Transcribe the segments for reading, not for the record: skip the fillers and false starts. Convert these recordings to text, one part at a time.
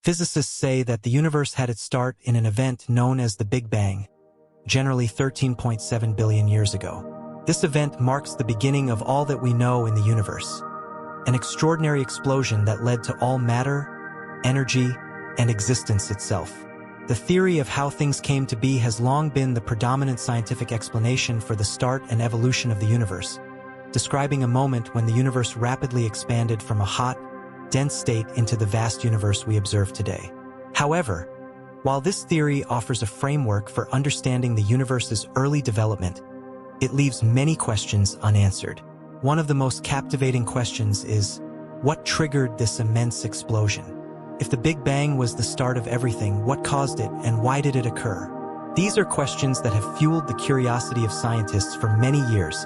Physicists say that the universe had its start in an event known as the Big Bang, generally 13.7 billion years ago. This event marks the beginning of all that we know in the universe, an extraordinary explosion that led to all matter, energy, and existence itself. The theory of how things came to be has long been the predominant scientific explanation for the start and evolution of the universe, describing a moment when the universe rapidly expanded from a hot, dense state into the vast universe we observe today. However, while this theory offers a framework for understanding the universe's early development, it leaves many questions unanswered. One of the most captivating questions is, what triggered this immense explosion? If the Big Bang was the start of everything, what caused it and why did it occur? These are questions that have fueled the curiosity of scientists for many years,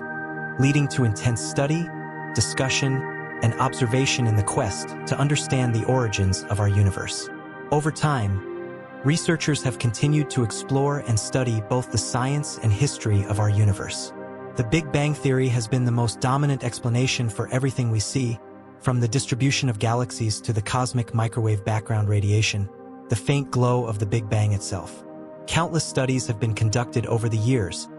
leading to intense study, discussion, and observation in the quest to understand the origins of our universe. Over time, researchers have continued to explore and study both the science and history of our universe. The Big Bang theory has been the most dominant explanation for everything we see, from the distribution of galaxies to the cosmic microwave background radiation, the faint glow of the Big Bang itself. Countless studies have been conducted over the years,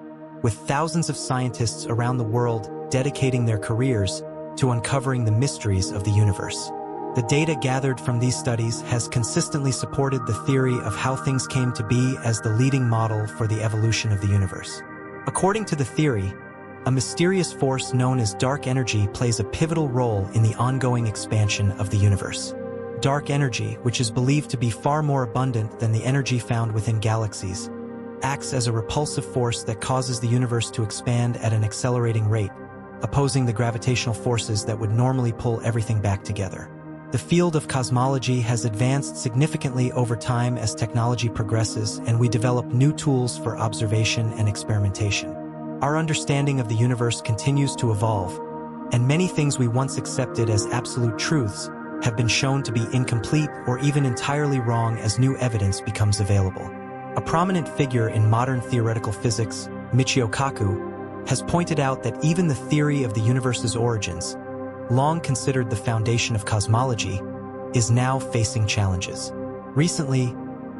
with thousands of scientists around the world dedicating their careers to uncovering the mysteries of the universe. The data gathered from these studies has consistently supported the theory of how things came to be as the leading model for the evolution of the universe. According to the theory, a mysterious force known as dark energy plays a pivotal role in the ongoing expansion of the universe. Dark energy, which is believed to be far more abundant than the energy found within galaxies, acts as a repulsive force that causes the universe to expand at an accelerating rate, opposing the gravitational forces that would normally pull everything back together. The field of cosmology has advanced significantly over time as technology progresses and we develop new tools for observation and experimentation. Our understanding of the universe continues to evolve, and many things we once accepted as absolute truths have been shown to be incomplete or even entirely wrong as new evidence becomes available. A prominent figure in modern theoretical physics, Michio Kaku, has pointed out that even the theory of the universe's origins, long considered the foundation of cosmology, is now facing challenges. Recently,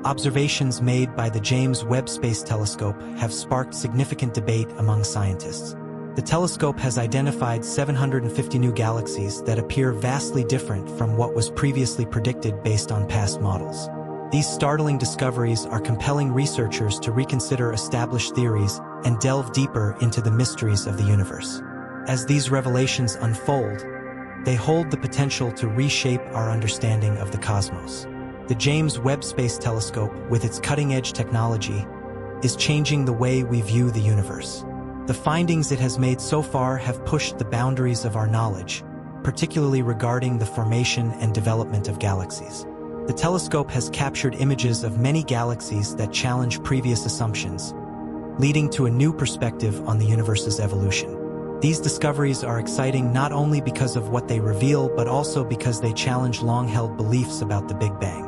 observations made by the James Webb Space Telescope have sparked significant debate among scientists. The telescope has identified 750 new galaxies that appear vastly different from what was previously predicted based on past models. These startling discoveries are compelling researchers to reconsider established theories and delve deeper into the mysteries of the universe. As these revelations unfold, they hold the potential to reshape our understanding of the cosmos. The James Webb Space Telescope, with its cutting-edge technology, is changing the way we view the universe. The findings it has made so far have pushed the boundaries of our knowledge, particularly regarding the formation and development of galaxies. The telescope has captured images of many galaxies that challenge previous assumptions, leading to a new perspective on the universe's evolution. These discoveries are exciting not only because of what they reveal, but also because they challenge long-held beliefs about the Big Bang.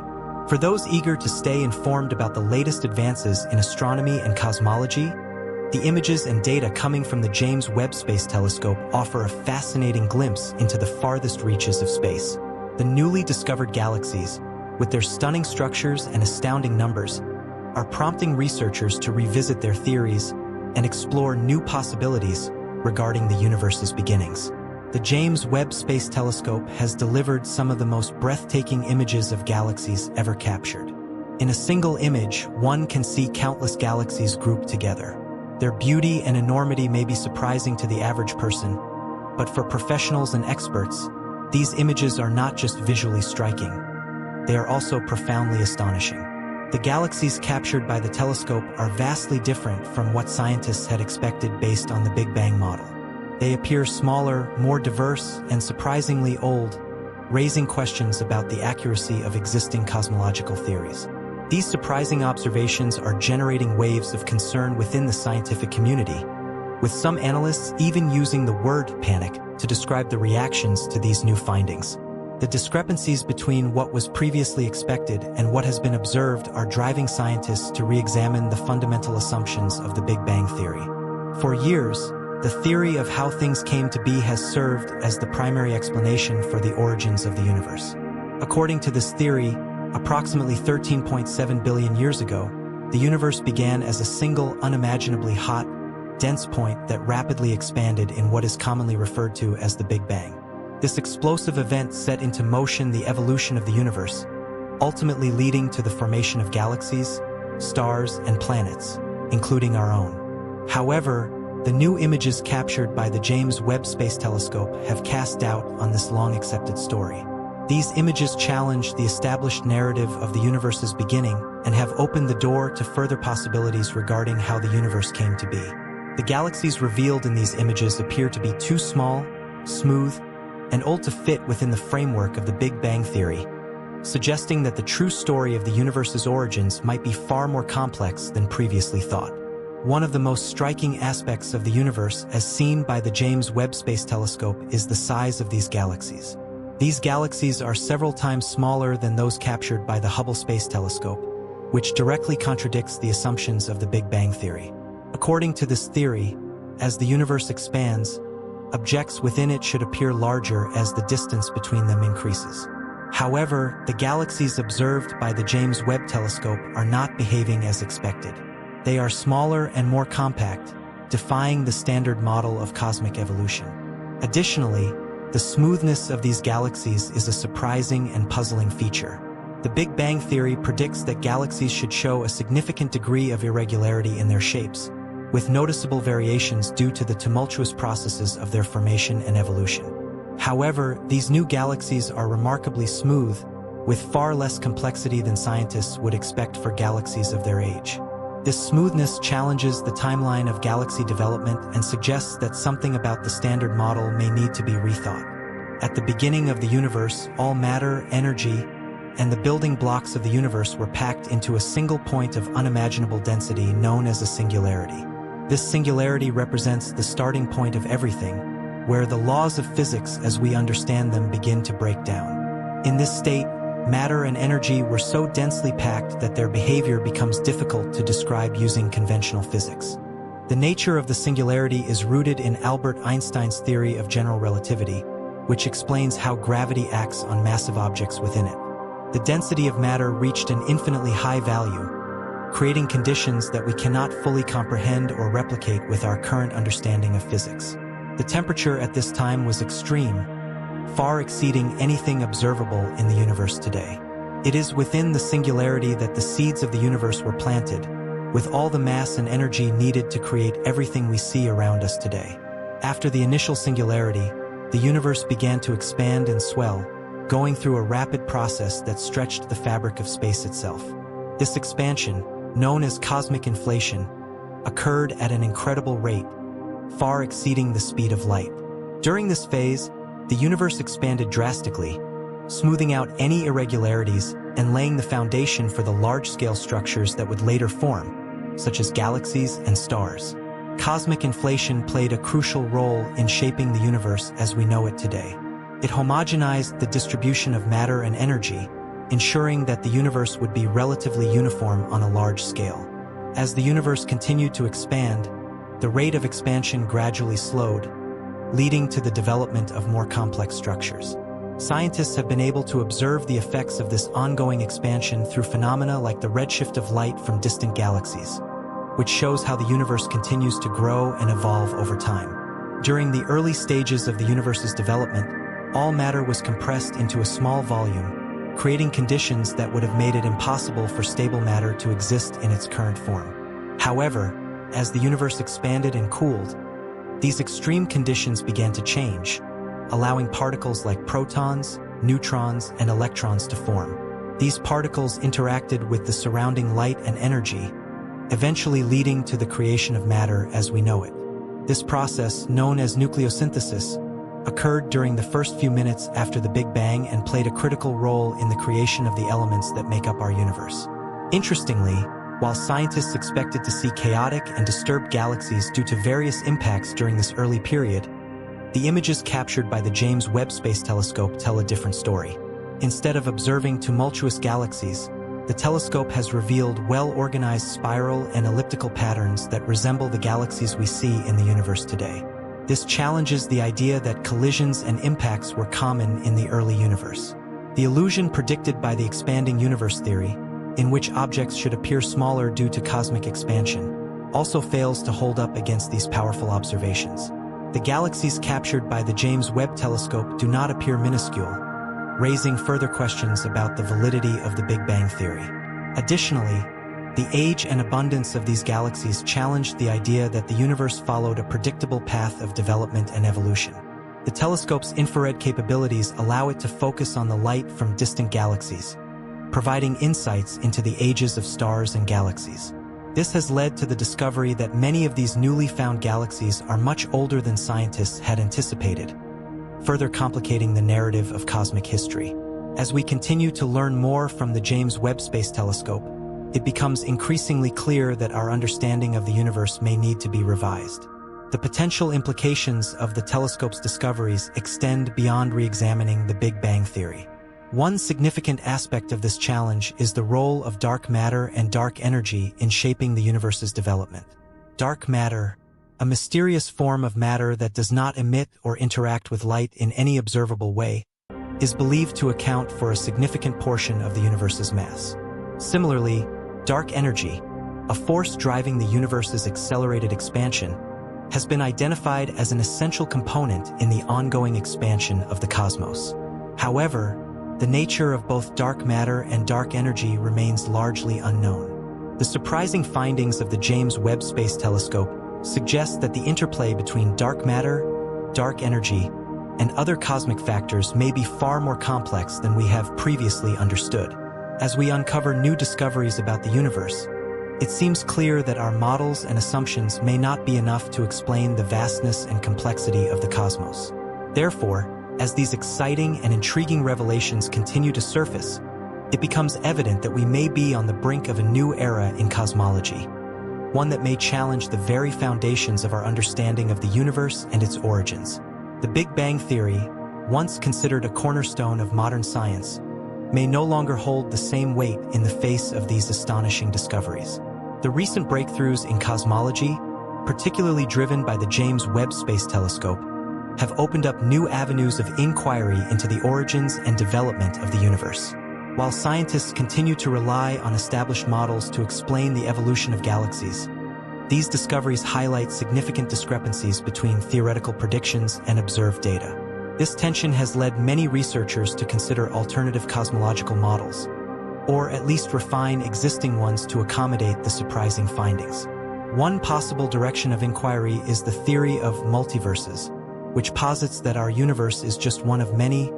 For those eager to stay informed about the latest advances in astronomy and cosmology, the images and data coming from the James Webb Space Telescope offer a fascinating glimpse into the farthest reaches of space. The newly discovered galaxies, with their stunning structures and astounding numbers, are prompting researchers to revisit their theories and explore new possibilities regarding the universe's beginnings. The James Webb Space Telescope has delivered some of the most breathtaking images of galaxies ever captured. In a single image, one can see countless galaxies grouped together. Their beauty and enormity may be surprising to the average person, but for professionals and experts, these images are not just visually striking. They are also profoundly astonishing. The galaxies captured by the telescope are vastly different from what scientists had expected based on the Big Bang model. They appear smaller, more diverse, and surprisingly old, raising questions about the accuracy of existing cosmological theories. These surprising observations are generating waves of concern within the scientific community, with some analysts even using the word panic to describe the reactions to these new findings. The discrepancies between what was previously expected and what has been observed are driving scientists to re-examine the fundamental assumptions of the Big Bang theory. For years, the theory of how things came to be has served as the primary explanation for the origins of the universe. According to this theory, Approximately 13.7 billion years ago, the universe began as a single, unimaginably hot, dense point that rapidly expanded in what is commonly referred to as the Big Bang. This explosive event set into motion the evolution of the universe, ultimately leading to the formation of galaxies, stars, and planets, including our own. However, the new images captured by the James Webb Space Telescope have cast doubt on this long-accepted story. These images challenge the established narrative of the universe's beginning and have opened the door to further possibilities regarding how the universe came to be. The galaxies revealed in these images appear to be too small, smooth, and old to fit within the framework of the Big Bang theory, suggesting that the true story of the universe's origins might be far more complex than previously thought. One of the most striking aspects of the universe as seen by the James Webb Space Telescope is the size of these galaxies. These galaxies are several times smaller than those captured by the Hubble Space Telescope, which directly contradicts the assumptions of the Big Bang theory. According to this theory, as the universe expands, objects within it should appear larger as the distance between them increases. However, the galaxies observed by the James Webb Telescope are not behaving as expected. They are smaller and more compact, defying the standard model of cosmic evolution. Additionally, the smoothness of these galaxies is a surprising and puzzling feature. The Big Bang theory predicts that galaxies should show a significant degree of irregularity in their shapes, with noticeable variations due to the tumultuous processes of their formation and evolution. However, these new galaxies are remarkably smooth, with far less complexity than scientists would expect for galaxies of their age. This smoothness challenges the timeline of galaxy development and suggests that something about the standard model may need to be rethought. At the beginning of the universe, all matter, energy, and the building blocks of the universe were packed into a single point of unimaginable density known as a singularity. This singularity represents the starting point of everything, where the laws of physics as we understand them begin to break down. In this state, matter and energy were so densely packed that their behavior becomes difficult to describe using conventional physics. The nature of the singularity is rooted in Albert Einstein's theory of general relativity, which explains how gravity acts on massive objects within it. The density of matter reached an infinitely high value, creating conditions that we cannot fully comprehend or replicate with our current understanding of physics. The temperature at this time was extreme, far exceeding anything observable in the universe today. It is within the singularity that the seeds of the universe were planted, with all the mass and energy needed to create everything we see around us today. After the initial singularity, the universe began to expand and swell, going through a rapid process that stretched the fabric of space itself. This expansion, known as cosmic inflation, occurred at an incredible rate, far exceeding the speed of light. During this phase, the universe expanded drastically, smoothing out any irregularities and laying the foundation for the large-scale structures that would later form, such as galaxies and stars. Cosmic inflation played a crucial role in shaping the universe as we know it today. It homogenized the distribution of matter and energy, ensuring that the universe would be relatively uniform on a large scale. As the universe continued to expand, the rate of expansion gradually slowed, leading to the development of more complex structures. Scientists have been able to observe the effects of this ongoing expansion through phenomena like the redshift of light from distant galaxies, which shows how the universe continues to grow and evolve over time. During the early stages of the universe's development, all matter was compressed into a small volume, creating conditions that would have made it impossible for stable matter to exist in its current form. However, as the universe expanded and cooled, these extreme conditions began to change, allowing particles like protons, neutrons, and electrons to form. These particles interacted with the surrounding light and energy, eventually leading to the creation of matter as we know it. This process, known as nucleosynthesis, occurred during the first few minutes after the Big Bang and played a critical role in the creation of the elements that make up our universe. Interestingly, while scientists expected to see chaotic and disturbed galaxies due to various impacts during this early period, the images captured by the James Webb Space Telescope tell a different story. Instead of observing tumultuous galaxies, the telescope has revealed well-organized spiral and elliptical patterns that resemble the galaxies we see in the universe today. This challenges the idea that collisions and impacts were common in the early universe. The illusion predicted by the expanding universe theory, in which objects should appear smaller due to cosmic expansion, also fails to hold up against these powerful observations. The galaxies captured by the James Webb Telescope do not appear minuscule, raising further questions about the validity of the Big Bang theory. Additionally, the age and abundance of these galaxies challenged the idea that the universe followed a predictable path of development and evolution. The telescope's infrared capabilities allow it to focus on the light from distant galaxies, providing insights into the ages of stars and galaxies. This has led to the discovery that many of these newly found galaxies are much older than scientists had anticipated, further complicating the narrative of cosmic history. As we continue to learn more from the James Webb Space Telescope, it becomes increasingly clear that our understanding of the universe may need to be revised. The potential implications of the telescope's discoveries extend beyond re-examining the Big Bang theory. One significant aspect of this challenge is the role of dark matter and dark energy in shaping the universe's development. Dark matter, a mysterious form of matter that does not emit or interact with light in any observable way, is believed to account for a significant portion of the universe's mass. Similarly, dark energy, a force driving the universe's accelerated expansion, has been identified as an essential component in the ongoing expansion of the cosmos. However, the nature of both dark matter and dark energy remains largely unknown. The surprising findings of the James Webb Space Telescope suggest that the interplay between dark matter, dark energy, and other cosmic factors may be far more complex than we have previously understood. As we uncover new discoveries about the universe, it seems clear that our models and assumptions may not be enough to explain the vastness and complexity of the cosmos. Therefore, as these exciting and intriguing revelations continue to surface, it becomes evident that we may be on the brink of a new era in cosmology, one that may challenge the very foundations of our understanding of the universe and its origins. The Big Bang theory, once considered a cornerstone of modern science, may no longer hold the same weight in the face of these astonishing discoveries. The recent breakthroughs in cosmology, particularly driven by the James Webb Space Telescope, have opened up new avenues of inquiry into the origins and development of the universe. While scientists continue to rely on established models to explain the evolution of galaxies, these discoveries highlight significant discrepancies between theoretical predictions and observed data. This tension has led many researchers to consider alternative cosmological models, or at least refine existing ones to accommodate the surprising findings. One possible direction of inquiry is the theory of multiverses, which posits that our universe is just one of many,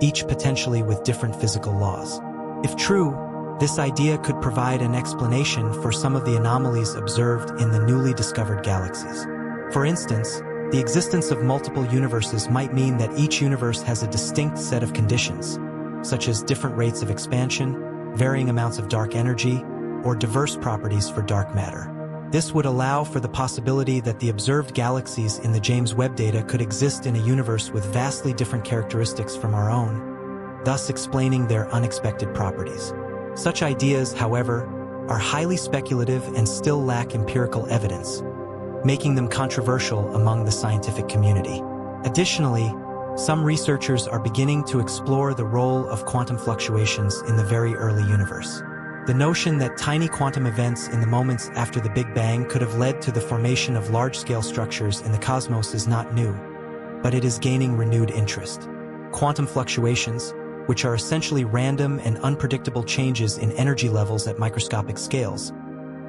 each potentially with different physical laws. If true, this idea could provide an explanation for some of the anomalies observed in the newly discovered galaxies. For instance, the existence of multiple universes might mean that each universe has a distinct set of conditions, such as different rates of expansion, varying amounts of dark energy, or diverse properties for dark matter. This would allow for the possibility that the observed galaxies in the James Webb data could exist in a universe with vastly different characteristics from our own, thus explaining their unexpected properties. Such ideas, however, are highly speculative and still lack empirical evidence, making them controversial among the scientific community. Additionally, some researchers are beginning to explore the role of quantum fluctuations in the very early universe. The notion that tiny quantum events in the moments after the Big Bang could have led to the formation of large-scale structures in the cosmos is not new, but it is gaining renewed interest. Quantum fluctuations, which are essentially random and unpredictable changes in energy levels at microscopic scales,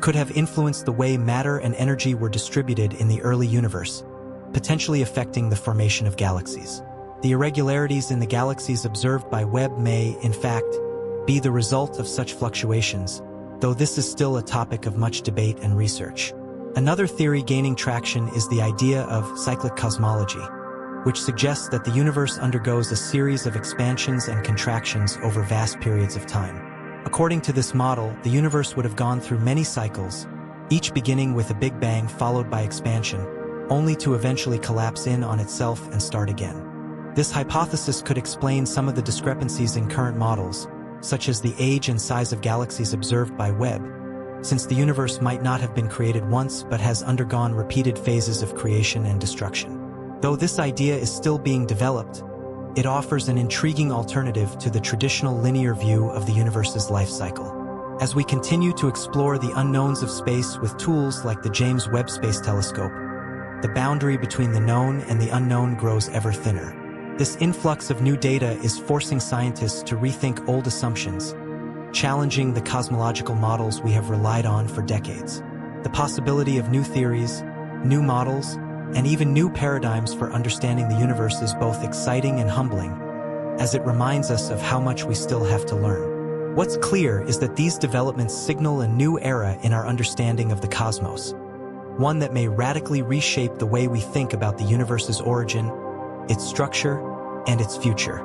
could have influenced the way matter and energy were distributed in the early universe, potentially affecting the formation of galaxies. The irregularities in the galaxies observed by Webb may, in fact, be the result of such fluctuations, though this is still a topic of much debate and research. Another theory gaining traction is the idea of cyclic cosmology, which suggests that the universe undergoes a series of expansions and contractions over vast periods of time. According to this model, the universe would have gone through many cycles, each beginning with a Big Bang followed by expansion, only to eventually collapse in on itself and start again. This hypothesis could explain some of the discrepancies in current models, such as the age and size of galaxies observed by Webb, since the universe might not have been created once but has undergone repeated phases of creation and destruction. Though this idea is still being developed, It offers an intriguing alternative to the traditional linear view of the universe's life cycle. As we continue to explore the unknowns of space with tools like the James Webb Space Telescope, the boundary between the known and the unknown grows ever thinner. This influx of new data is forcing scientists to rethink old assumptions, challenging the cosmological models we have relied on for decades. The possibility of new theories, new models, and even new paradigms for understanding the universe is both exciting and humbling, as it reminds us of how much we still have to learn. What's clear is that these developments signal a new era in our understanding of the cosmos, one that may radically reshape the way we think about the universe's origin, its structure, and its future.